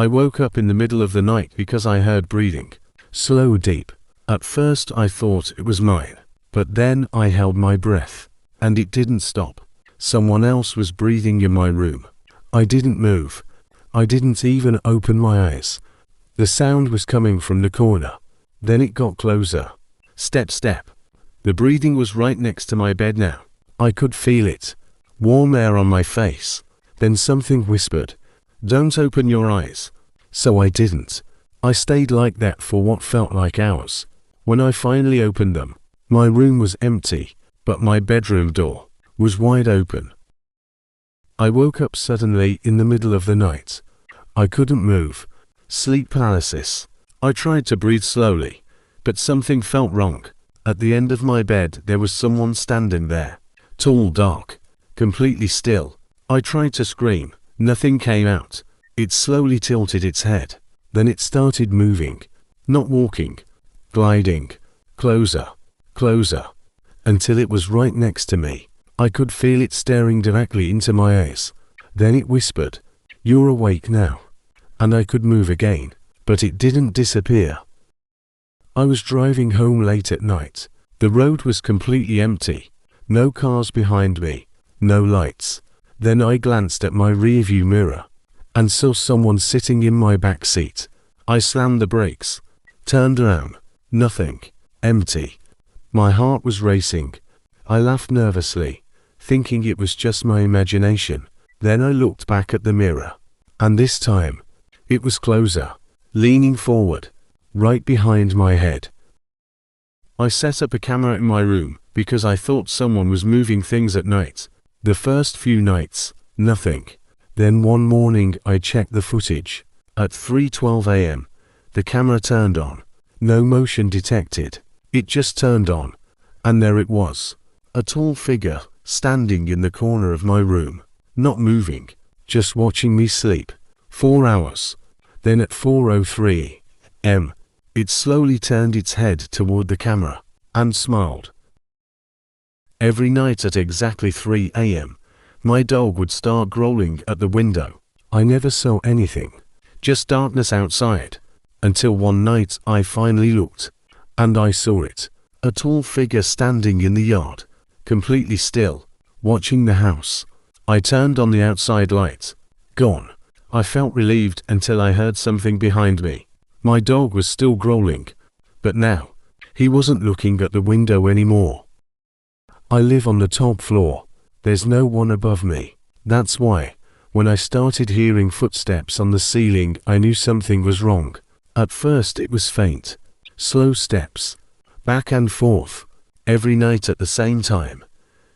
I woke up in the middle of the night because I heard breathing. Slow, deep. At first I thought it was mine, but then I held my breath, and it didn't stop. Someone else was breathing in my room. I didn't move. I didn't even open my eyes. The sound was coming from the corner. Then it got closer. Step, step. The breathing was right next to my bed now. I could feel it. Warm air on my face. Then something whispered, "Don't open your eyes." So I didn't. I stayed like that for what felt like hours. When I finally opened them, my room was empty, but my bedroom door was wide open. I woke up suddenly in the middle of the night. I couldn't move. Sleep paralysis. I tried to breathe slowly, but something felt wrong. At the end of my bed there was someone standing there. Tall, dark, completely still. I tried to scream. Nothing came out. It slowly tilted its head. Then it started moving. Not walking. Gliding. Closer. Closer. Until it was right next to me. I could feel it staring directly into my eyes. Then it whispered, "You're awake now." And I could move again. But it didn't disappear. I was driving home late at night. The road was completely empty. No cars behind me. No lights. Then I glanced at my rearview mirror and saw someone sitting in my back seat. I slammed the brakes, turned around. Nothing. Empty. My heart was racing. I laughed nervously, thinking it was just my imagination. Then I looked back at the mirror, and this time, it was closer, leaning forward, right behind my head. I set up a camera in my room because I thought someone was moving things at night. The first few nights, nothing. Then one morning I checked the footage. At 3:12 a.m., the camera turned on. No motion detected. It just turned on. And there it was. A tall figure, standing in the corner of my room. Not moving, just watching me sleep. 4 hours. Then at 4:03 a.m., it slowly turned its head toward the camera, and smiled. Every night at exactly 3 a.m., my dog would start growling at the window. I never saw anything, just darkness outside, until one night I finally looked, and I saw it. A tall figure standing in the yard, completely still, watching the house. I turned on the outside light. Gone. I felt relieved until I heard something behind me. My dog was still growling, but now, he wasn't looking at the window anymore. I live on the top floor. There's no one above me. That's why, when I started hearing footsteps on the ceiling, I knew something was wrong. At first it was faint, slow steps, back and forth, every night at the same time.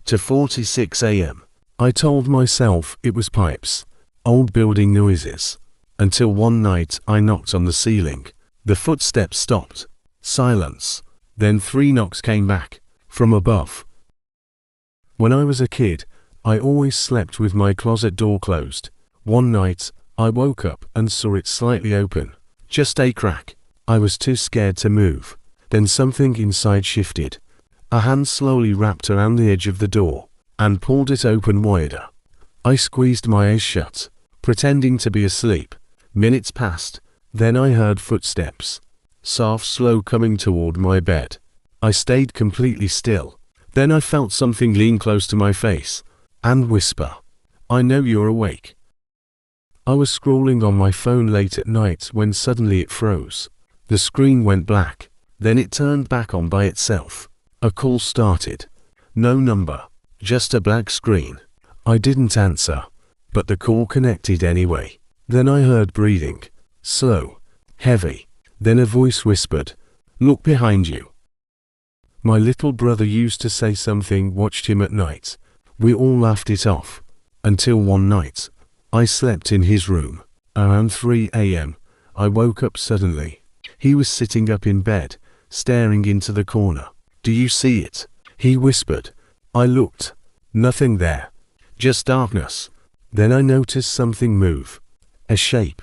To 4:46 a.m., I told myself it was pipes, old building noises, until one night I knocked on the ceiling. The footsteps stopped. Silence. Then 3 knocks came back, from above. When I was a kid, I always slept with my closet door closed. One night, I woke up and saw it slightly open. Just a crack. I was too scared to move. Then something inside shifted. A hand slowly wrapped around the edge of the door and pulled it open wider. I squeezed my eyes shut, pretending to be asleep. Minutes passed. Then I heard footsteps. Soft, slow, coming toward my bed. I stayed completely still. Then I felt something lean close to my face and whisper, "I know you're awake." I was scrolling on my phone late at night when suddenly it froze. The screen went black. Then it turned back on by itself. A call started. No number, just a black screen. I didn't answer, but the call connected anyway. Then I heard breathing, slow, heavy. Then a voice whispered, "Look behind you." My little brother used to say something watched him at night. We all laughed it off, until one night, I slept in his room. Around 3 a.m., I woke up suddenly. He was sitting up in bed, staring into the corner. "Do you see it?" he whispered. I looked. Nothing there. Just darkness. Then I noticed something move. A shape.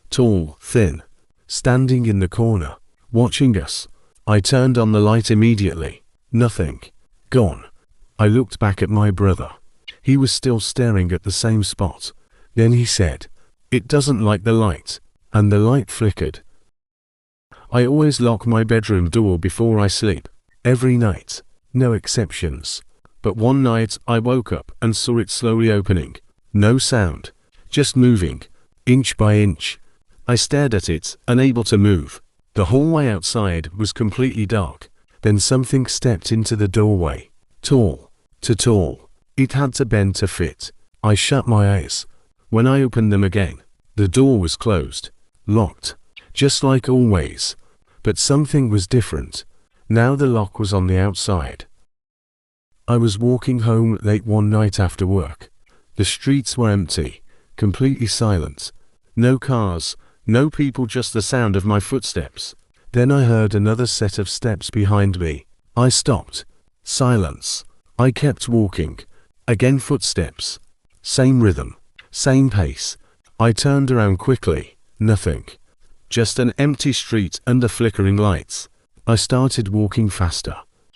Tall, thin. Standing in the corner, watching us. I turned on the light immediately. Nothing. Gone. I looked back at my brother. He was still staring at the same spot. Then he said, "It doesn't like the light." and the light flickered. I always lock my bedroom door before I sleep. Every night. No exceptions. But one night I woke up and saw it slowly opening. No sound. Just moving. Inch by inch. I stared at it, unable to move. The hallway outside was completely dark. Then something stepped into the doorway. Tall. Too tall. It had to bend to fit. I shut my eyes. When I opened them again, the door was closed. Locked. Just like always. But something was different. Now the lock was on the outside. I was walking home late one night after work. The streets were empty. Completely silent. No cars. No people, just the sound of my footsteps. Then I heard another set of steps behind me. I stopped. Silence. I kept walking. Again footsteps. Same rhythm. Same pace. I turned around quickly. Nothing. Just an empty street under flickering lights. I started walking faster.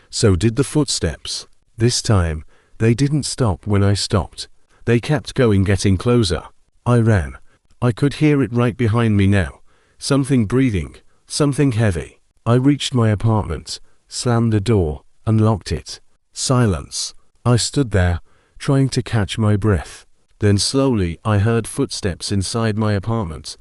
So did the footsteps. This time, they didn't stop when I stopped. They kept going, getting closer. I ran. I could hear it right behind me now. Something breathing. Something heavy. I reached my apartment, slammed the door, and locked it. Silence. I stood there, trying to catch my breath. Then slowly I heard footsteps inside my apartment.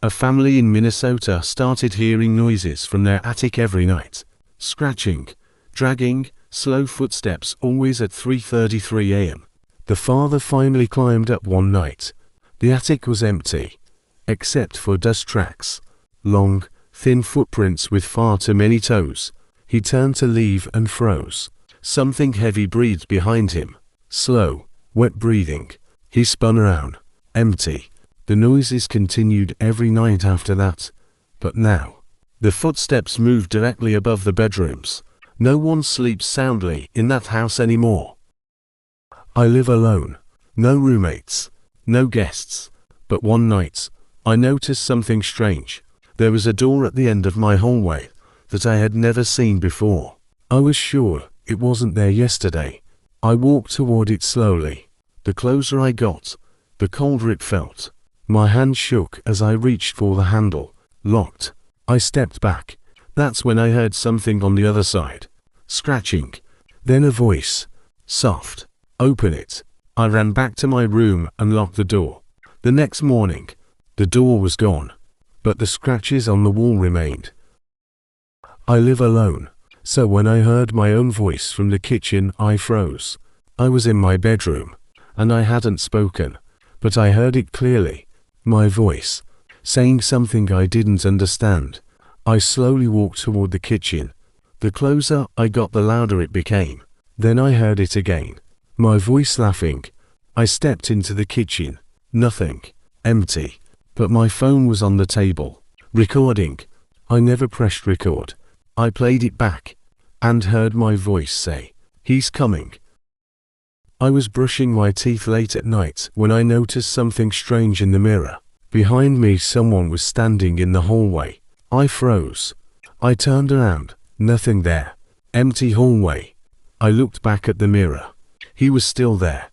A family in Minnesota started hearing noises from their attic every night. Scratching, dragging, slow footsteps, always at 3:33 a.m. The father finally climbed up one night. The attic was empty, except for dust tracks. Long, thin footprints with far too many toes. He turned to leave and froze. Something heavy breathed behind him. Slow, wet breathing. He spun around. Empty. The noises continued every night after that. But now, the footsteps moved directly above the bedrooms. No one sleeps soundly in that house anymore. I live alone. No roommates. No guests. But one night, I noticed something strange. There was a door at the end of my hallway that I had never seen before. I was sure it wasn't there yesterday. I walked toward it slowly. The closer I got, the colder it felt. My hand shook as I reached for the handle. Locked. I stepped back. That's when I heard something on the other side. Scratching. Then a voice. Soft. Open it. I ran back to my room and locked the door. The next morning, the door was gone, but the scratches on the wall remained. I live alone, so when I heard my own voice from the kitchen, I froze. I was in my bedroom, and I hadn't spoken, but I heard it clearly. My voice, saying something I didn't understand. I slowly walked toward the kitchen. The closer I got, the louder it became. Then I heard it again. My voice laughing. I stepped into the kitchen. Nothing. Empty. But my phone was on the table. Recording. I never pressed record. I played it back and heard my voice say, "He's coming." I was brushing my teeth late at night when I noticed something strange in the mirror. Behind me, someone was standing in the hallway. I froze. I turned around. Nothing there. Empty hallway. I looked back at the mirror. He was still there.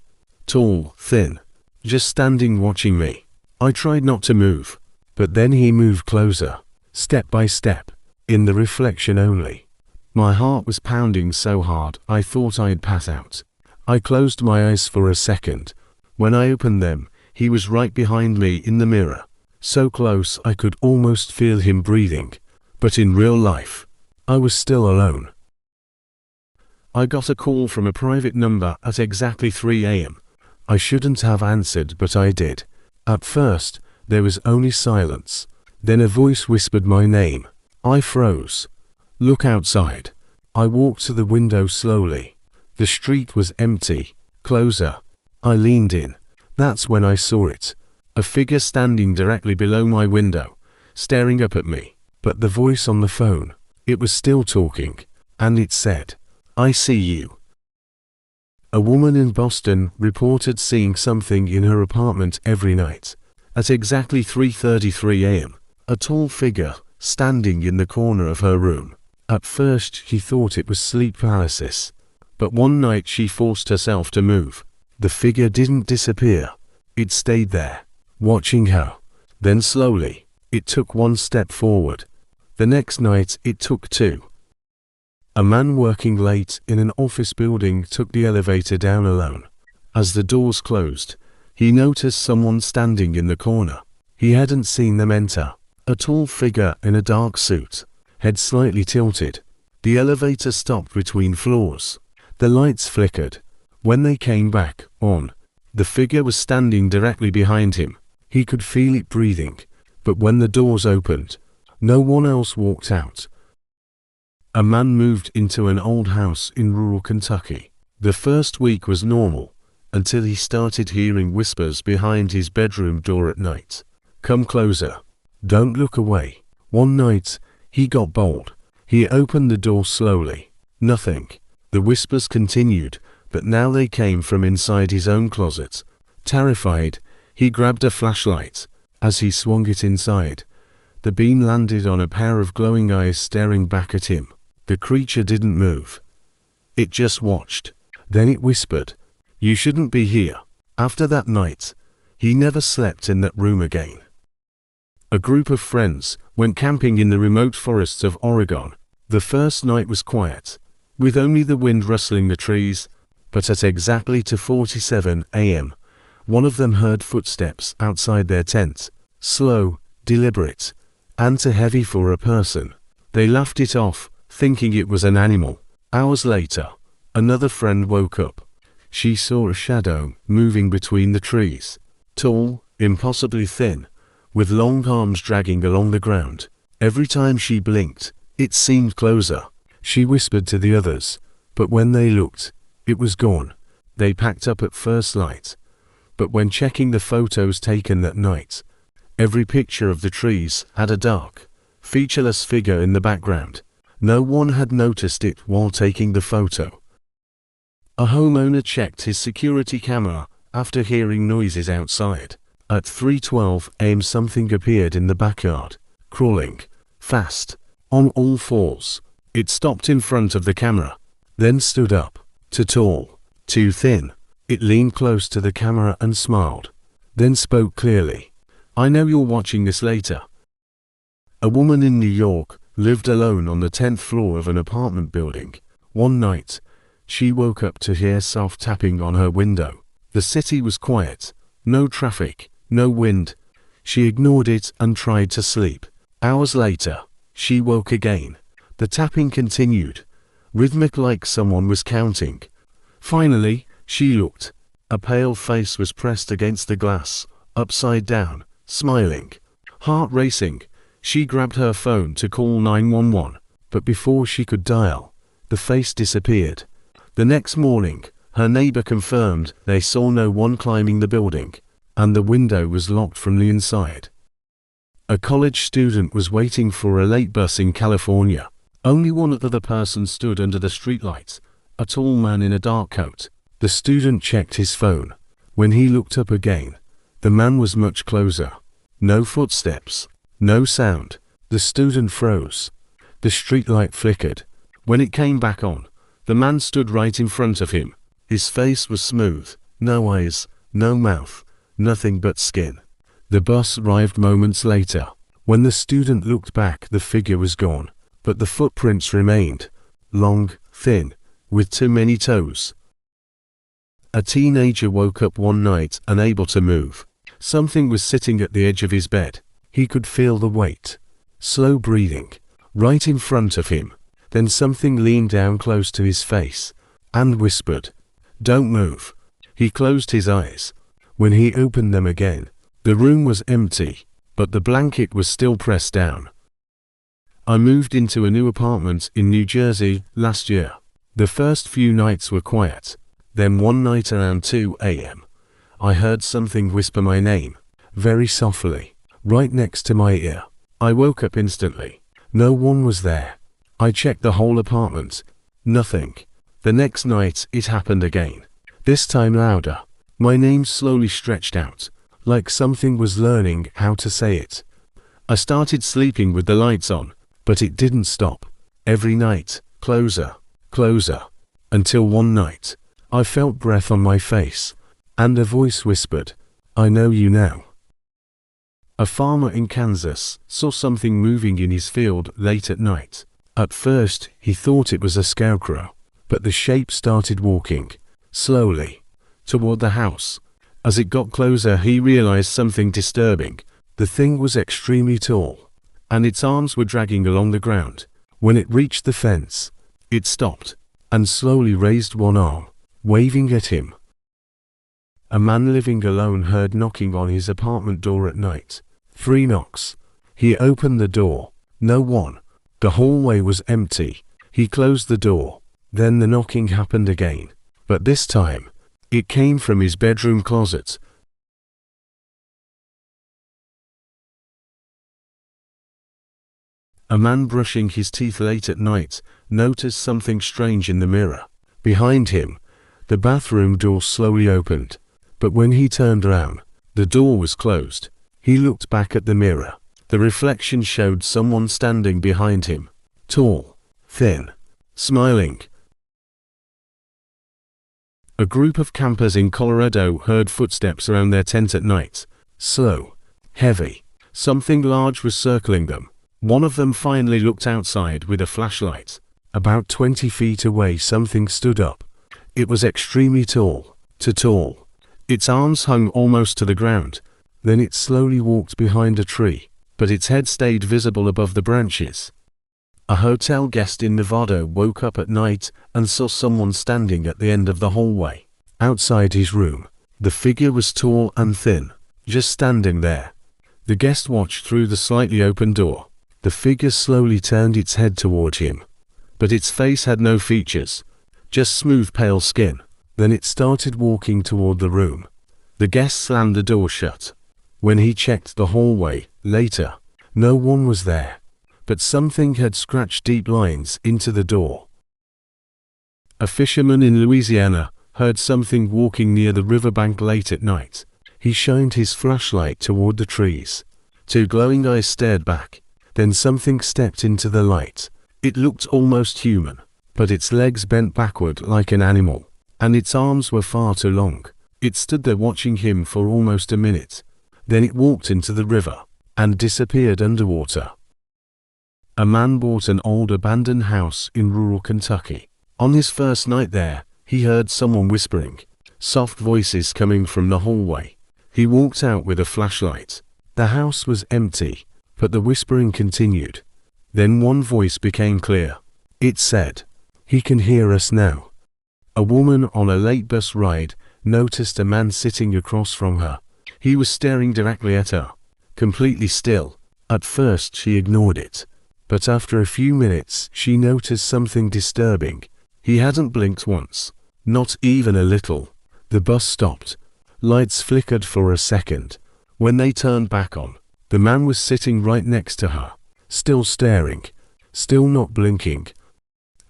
Tall, thin, just standing watching me. I tried not to move, but then he moved closer, step by step, in the reflection only. My heart was pounding so hard I thought I'd pass out. I closed my eyes for a second. When I opened them, he was right behind me in the mirror, so close I could almost feel him breathing. But in real life, I was still alone. I got a call from a private number at exactly 3 a.m. I shouldn't have answered, but I did. At first, there was only silence. Then a voice whispered my name. I froze. Look outside. I walked to the window slowly. The street was empty. Closer. I leaned in. That's when I saw it. A figure standing directly below my window, staring up at me. But the voice on the phone, it was still talking, and it said, "I see you." A woman in Boston reported seeing something in her apartment every night. At exactly 3:33 a.m., a tall figure standing in the corner of her room. At first she thought it was sleep paralysis, but one night she forced herself to move. The figure didn't disappear. It stayed there, watching her. Then slowly, it took one step forward. The next night, it took two. A man working late in an office building took the elevator down alone. As the doors closed, he noticed someone standing in the corner. He hadn't seen them enter. A tall figure in a dark suit, head slightly tilted. The elevator stopped between floors. The lights flickered. When they came back on, the figure was standing directly behind him. He could feel it breathing, but when the doors opened, no one else walked out. A man moved into an old house in rural Kentucky. The first week was normal, until he started hearing whispers behind his bedroom door at night. "Come closer. Don't look away." One night, he got bold. He opened the door slowly. Nothing. The whispers continued, but now they came from inside his own closet. Terrified, he grabbed a flashlight. As he swung it inside, the beam landed on a pair of glowing eyes staring back at him. The creature didn't move. It just watched. Then it whispered, "You shouldn't be here." After that night, he never slept in that room again. A group of friends went camping in the remote forests of Oregon. The first night was quiet, with only the wind rustling the trees, but at exactly 2:47 a.m., one of them heard footsteps outside their tent, slow, deliberate, and too heavy for a person. They laughed it off, thinking it was an animal. Hours later, another friend woke up. She saw a shadow moving between the trees, tall, impossibly thin, with long arms dragging along the ground. Every time she blinked, it seemed closer. She whispered to the others, but when they looked, it was gone. They packed up at first light, but when checking the photos taken that night, every picture of the trees had a dark, featureless figure in the background. No one had noticed it while taking the photo. A homeowner checked his security camera after hearing noises outside. At 3:12 a.m. something appeared in the backyard, crawling fast, on all fours. It stopped in front of the camera, then stood up. Too tall, too thin. It leaned close to the camera and smiled, then spoke clearly. "I know you're watching this later." A woman in New York lived alone on the 10th floor of an apartment building. One night, she woke up to hear soft tapping on her window. The city was quiet, no traffic, no wind. She ignored it and tried to sleep. Hours later, she woke again. The tapping continued, rhythmic like someone was counting. Finally, she looked. A pale face was pressed against the glass, upside down, smiling. Heart racing, she grabbed her phone to call 911, but before she could dial, the face disappeared. The next morning, her neighbor confirmed they saw no one climbing the building, and the window was locked from the inside. A college student was waiting for a late bus in California. Only one other person stood under the streetlights, a tall man in a dark coat. The student checked his phone. When he looked up again, the man was much closer. No footsteps, no sound. The student froze. The streetlight flickered. When it came back on, the man stood right in front of him. His face was smooth, no eyes, no mouth, nothing but skin. The bus arrived moments later. When the student looked back, the figure was gone, but the footprints remained, long, thin, with too many toes. A teenager woke up one night unable to move. Something was sitting at the edge of his bed. He could feel the weight. Slow breathing, right in front of him. Then something leaned down close to his face and whispered, "Don't move." He closed his eyes. When he opened them again, the room was empty, but the blanket was still pressed down. I moved into a new apartment in New Jersey last year. The first few nights were quiet. Then one night around 2 a.m., I heard something whisper my name, very softly, right next to my ear. I woke up instantly. No one was there. I checked the whole apartment. Nothing. The next night it happened again. This time louder. My name slowly stretched out, like something was learning how to say it. I started sleeping with the lights on, but it didn't stop. Every night, closer, closer, until one night, I felt breath on my face, and a voice whispered, "I know you now." A farmer in Kansas saw something moving in his field late at night. At first, he thought it was a scarecrow, but the shape started walking, slowly, toward the house. As it got closer, he realized something disturbing. The thing was extremely tall, and its arms were dragging along the ground. When it reached the fence, it stopped, and slowly raised one arm, waving at him. A man living alone heard knocking on his apartment door at night. 3 knocks. He opened the door. No one. The hallway was empty. He closed the door. Then the knocking happened again. But this time, it came from his bedroom closet. A man brushing his teeth late at night noticed something strange in the mirror. Behind him, the bathroom door slowly opened. But when he turned around, the door was closed. He looked back at the mirror. The reflection showed someone standing behind him. Tall, thin, smiling. A group of campers in Colorado heard footsteps around their tent at night. Slow, heavy. Something large was circling them. One of them finally looked outside with a flashlight. About 20 feet away, something stood up. It was extremely tall, too tall. Its arms hung almost to the ground. Then it slowly walked behind a tree, but its head stayed visible above the branches. A hotel guest in Nevada woke up at night and saw someone standing at the end of the hallway. Outside his room, the figure was tall and thin, just standing there. The guest watched through the slightly open door. The figure slowly turned its head toward him, but its face had no features, just smooth pale skin. Then it started walking toward the room. The guest slammed the door shut. When he checked the hallway later, no one was there, but something had scratched deep lines into the door. A fisherman in Louisiana heard something walking near the riverbank late at night. He shined his flashlight toward the trees. 2 glowing eyes stared back. Then something stepped into the light. It looked almost human, but its legs bent backward like an animal, and its arms were far too long. It stood there watching him for almost a minute. Then it walked into the river and disappeared underwater. A man bought an old abandoned house in rural Kentucky. On his first night there, he heard someone whispering, soft voices coming from the hallway. He walked out with a flashlight. The house was empty, but the whispering continued. Then one voice became clear. It said, "He can hear us now." A woman on a late bus ride noticed a man sitting across from her. He was staring directly at her, completely still. At first she ignored it, but after a few minutes she noticed something disturbing. He hadn't blinked once, not even a little. The bus stopped. Lights flickered for a second. When they turned back on, the man was sitting right next to her, still staring, still not blinking.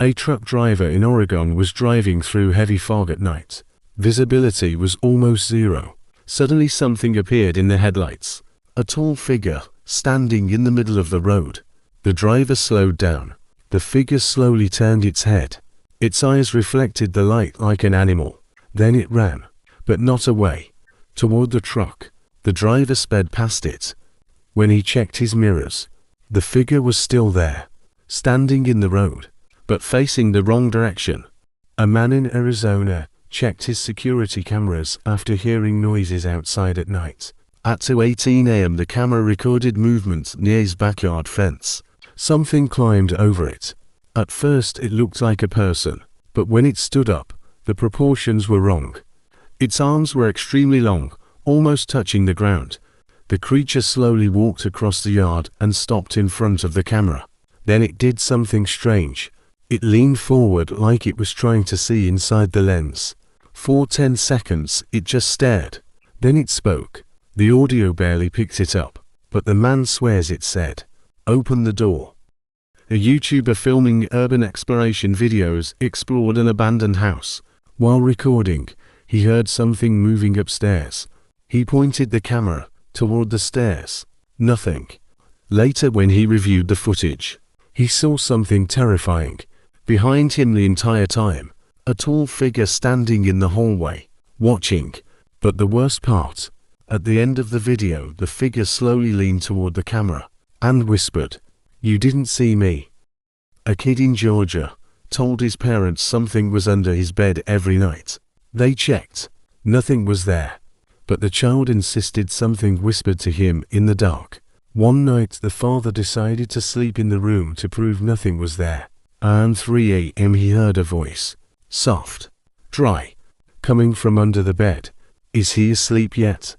A truck driver in Oregon was driving through heavy fog at night. Visibility was almost zero. Suddenly something appeared in the headlights. A tall figure, standing in the middle of the road. The driver slowed down. The figure slowly turned its head. Its eyes reflected the light like an animal. Then it ran, but not away, toward the truck. The driver sped past it. When he checked his mirrors, the figure was still there, standing in the road, but facing the wrong direction. A man in Arizona checked his security cameras after hearing noises outside at night. At 2:18 a.m. the camera recorded movement near his backyard fence. Something climbed over it. At first it looked like a person, but when it stood up, the proportions were wrong. Its arms were extremely long, almost touching the ground. The creature slowly walked across the yard and stopped in front of the camera. Then it did something strange. It leaned forward like it was trying to see inside the lens. For 10 seconds it just stared. Then it spoke. The audio barely picked it up, but the man swears it said, "Open the door." A YouTuber filming urban exploration videos explored an abandoned house. While recording, he heard something moving upstairs. He pointed the camera toward the stairs. Nothing. Later, when he reviewed the footage, he saw something terrifying. Behind him the entire time, a tall figure standing in the hallway, watching. But the worst part, At the end of the video, the figure slowly leaned toward the camera and whispered, "You didn't see me." A kid in Georgia told his parents something was under his bed every night. They checked. Nothing was there. But the child insisted something whispered to him in the dark. One night the father decided to sleep in the room to prove nothing was there. Around 3 a.m. he heard a voice, soft, dry, coming from under the bed. "Is he asleep yet?"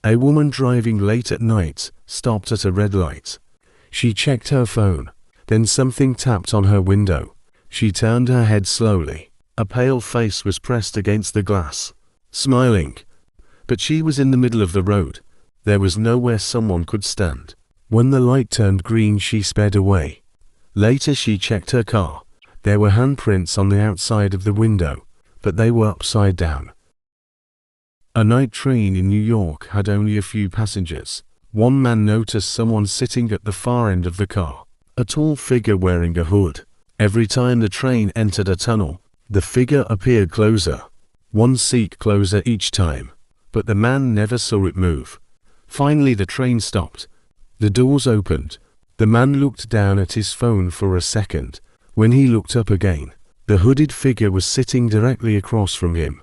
A woman driving late at night stopped at a red light. She checked her phone. Then something tapped on her window. She turned her head slowly. A pale face was pressed against the glass, smiling. But she was in the middle of the road. There was nowhere someone could stand. When the light turned green, she sped away. Later she checked her car. There were handprints on the outside of the window, but they were upside down. A night train in New York had only a few passengers. One man noticed someone sitting at the far end of the car, a tall figure wearing a hood. Every time the train entered a tunnel, the figure appeared closer, 1 seat closer each time, but the man never saw it move. Finally the train stopped. The doors opened. The man looked down at his phone for a second. When he looked up again, the hooded figure was sitting directly across from him,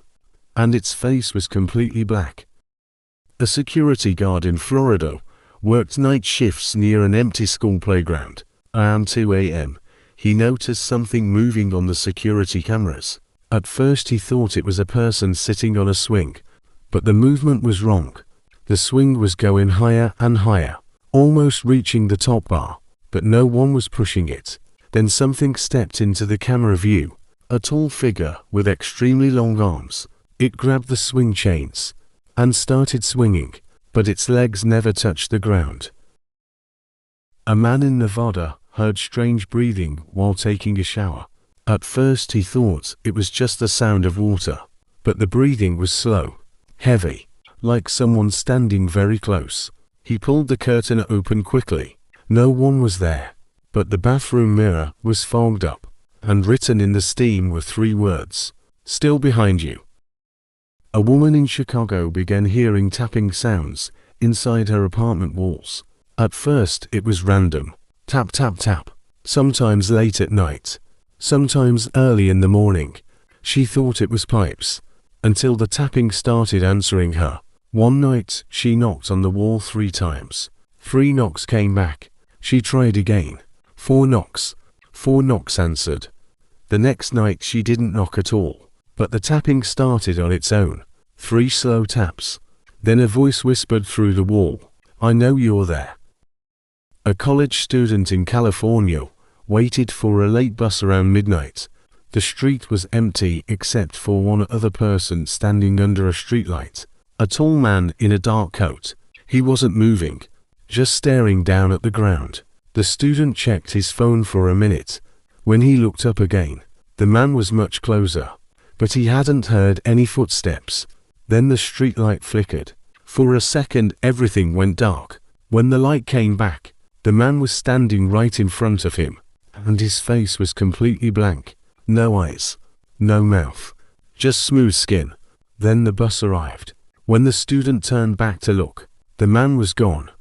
and its face was completely black. A security guard in Florida worked night shifts near an empty school playground. Around 2 a.m., he noticed something moving on the security cameras. At first he thought it was a person sitting on a swing, but the movement was wrong. The swing was going higher and higher, almost reaching the top bar, but no one was pushing it. Then something stepped into the camera view, a tall figure with extremely long arms. It grabbed the swing chains and started swinging, but its legs never touched the ground. A man in Nevada heard strange breathing while taking a shower. At first he thought it was just the sound of water, but the breathing was slow, heavy, like someone standing very close. He pulled the curtain open quickly. No one was there, but the bathroom mirror was fogged up, and written in the steam were 3 words, "Still behind you." A woman in Chicago began hearing tapping sounds inside her apartment walls. At first it was random, tap tap tap, sometimes late at night, sometimes early in the morning. She thought it was pipes, until the tapping started answering her. One night she knocked on the wall 3 times. 3 knocks came back. She tried again. 4 knocks. 4 knocks answered. The next night she didn't knock at all, but the tapping started on its own. 3 slow taps. Then a voice whispered through the wall, "I know you're there." A college student in California waited for a late bus around midnight. The street was empty except for one other person standing under a streetlight. A tall man in a dark coat. He wasn't moving, just staring down at the ground. The student checked his phone for a minute. When he looked up again, the man was much closer, but he hadn't heard any footsteps. Then the streetlight flickered. For a second everything went dark. When the light came back, the man was standing right in front of him, and his face was completely blank. No eyes, no mouth, just smooth skin. Then the bus arrived. When the student turned back to look, the man was gone.